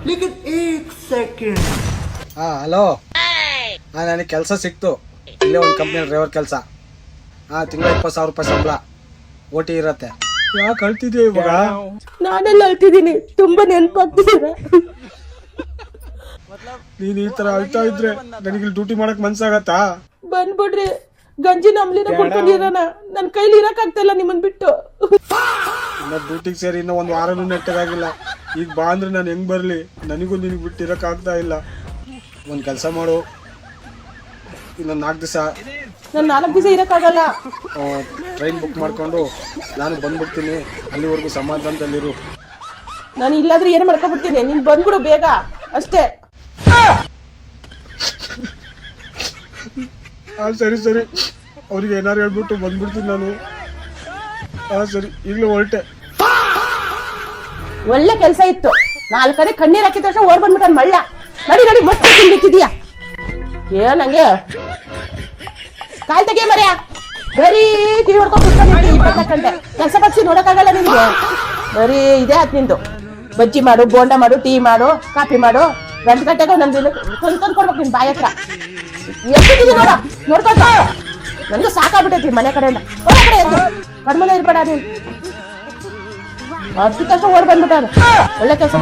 लेकिन एक second hello. ನನಗೆ ಕೆಲಸ ಸಿಕ್ತು, ಇಲ್ಲೇ ಒಂದು ಕಂಪ್ನಿಯಲ್ಲಿ ಡ್ರೈವರ್ ಕೆಲಸ. ತಿಂಗಳ 20,000 ರೂಪಾಯಿ ಸಂಬಳ, ಓಟಿ ಇರತ್ತೆ. ಯಾಕೆ ಅಳ್ತಿದ್ಯಾ ಇವಾಗ? ನಾನೆಲ್ಲ ಅಳ್ತಿದ್ದೀನಿ, ತುಂಬಾ ನೆನಪಾಗ್ತಿದ್ದೀರಾ? ನೀನು ಈ ತರ ಅಳ್ತಾ ಇದ್ರೆ ನನಗೆ ಡ್ಯೂಟಿ ಮಾಡಕ್ ಮನ್ಸಾಗತ್ತಾ? ಬಂದ್ಬಿಡ್ರಿ, ಗಂಜಿ ನಮ್ಲಿನ ಕುಡ್ಕೊಂಡಿರೋಣ. ನನ್ ಕೈಲಿ ಇರಕ್ ಆಗ್ತಾ ನಿಮ್ಮನ್ ಬಿಟ್ಟು. ಇನ್ನ ಡ್ಯೂಟಿಗೆ ಸೇರಿ ಇನ್ನೂ ಒಂದು ವಾರನೂ ನೆಟ್ಟಗಾಗಿಲ್ಲ. ಈಗ ಬಾ ಅಂದ್ರೆ ನಾನು ಹೆಂಗ್ ಬರ್ಲಿ? ನನಗೂ ನಿನಗೆ ಬಿಟ್ಟು ಇರಕ್ ಆಗ್ತಾ ಇಲ್ಲ. ಒಂದು ಕೆಲಸ ಮಾಡು, ಇನ್ನೊಂದು 4 ದಿವಸ ನಾನು 4 ದಿವಸ ಇರಕ್ಕಾಗಲ್ಲ. ಟ್ರೈನ್ ಬುಕ್ ಮಾಡ್ಕೊಂಡು ನಾನು ಬಂದ್ಬಿಡ್ತೀನಿ. ಅಲ್ಲಿವರೆಗೂ ಸಮಾಧಾನದಲ್ಲಿರು. ನಾನು ಇಲ್ಲಾದ್ರೆ ಏನು ಮಾಡ್ಕೊಬಿಡ್ತೀನಿ. ನೀನ್ ಬಂದ್ಬಿಡು ಬೇಗ ಅಷ್ಟೇ. ಸರಿ ಸರಿ, ಅವ್ರಿಗೆ ಏನಾರು ಹೇಳ್ಬಿಟ್ಟು ಬಂದ್ಬಿಡ್ತೀನಿ ನಾನು. ಸರಿ, ಈಗಲೂ ಹೊರಟೆ. ಒಳ್ಳೆ ಕೆಲಸ ಇತ್ತು. 4 ಕಡೆ ಕಣ್ಣೀರ್ ಹಾಕಿದ ತಕ್ಷಣ ಓಡ್ ಬಂದ್ಬಿಟ್ಟ ಮಳ್ಳ. ನಡಿ ನಡಿ, ಮತ್ತೆ ತಿಂದಿಟ್ಟಿದ್ಯಾ ನಂಗೆ ಕಾಲ್ ತೆಗೆ ಮರ್ಯಾ. ಬರೀ ಟಿವಿ ಹೊಡ್ಕೊಂಡು ಕುತ್ಕೊಂಡಿರ್ತೀನಿ 24 ಗಂಟೆ. ಕೆಲಸ ಪಕ್ಷಿ ನೋಡಕ್ಕಾಗಲ್ಲ ನಿನ್ಗೆ. ಬರೀ ಇದೇ ಆತ್ ನಿಂದು. ಬಜ್ಜಿ ಮಾಡು, ಬೋಂಡ ಮಾಡು, ಟೀ ಮಾಡು, ಕಾಫಿ ಮಾಡು. 2 ಗಂಟೆಗೆ ನಮ್ದು ತಂದು ಕೊಡ್ಬೇಕು ನಿನ್ ಬಾಯಿ ಹತ್ರ. ಎಷ್ಟಿದ್ದೀನಿ ನೋಡ, ನೋಡ್ಕೊತ. ನನ್ಗೂ ಸಾಕಾಗ್ಬಿಟ್ಟೈತಿ ಮನೆ ಕಡೆಯಿಂದ. ಕಡ್ಮನೆ ಇರ್ಬೇಡ ನೀನು. 10 ತಕ್ಷಣ ಓಡ್ ಬಂದ್ಬಿಟ್ಟ. ಒಳ್ಳೆ ಕೆಲಸ.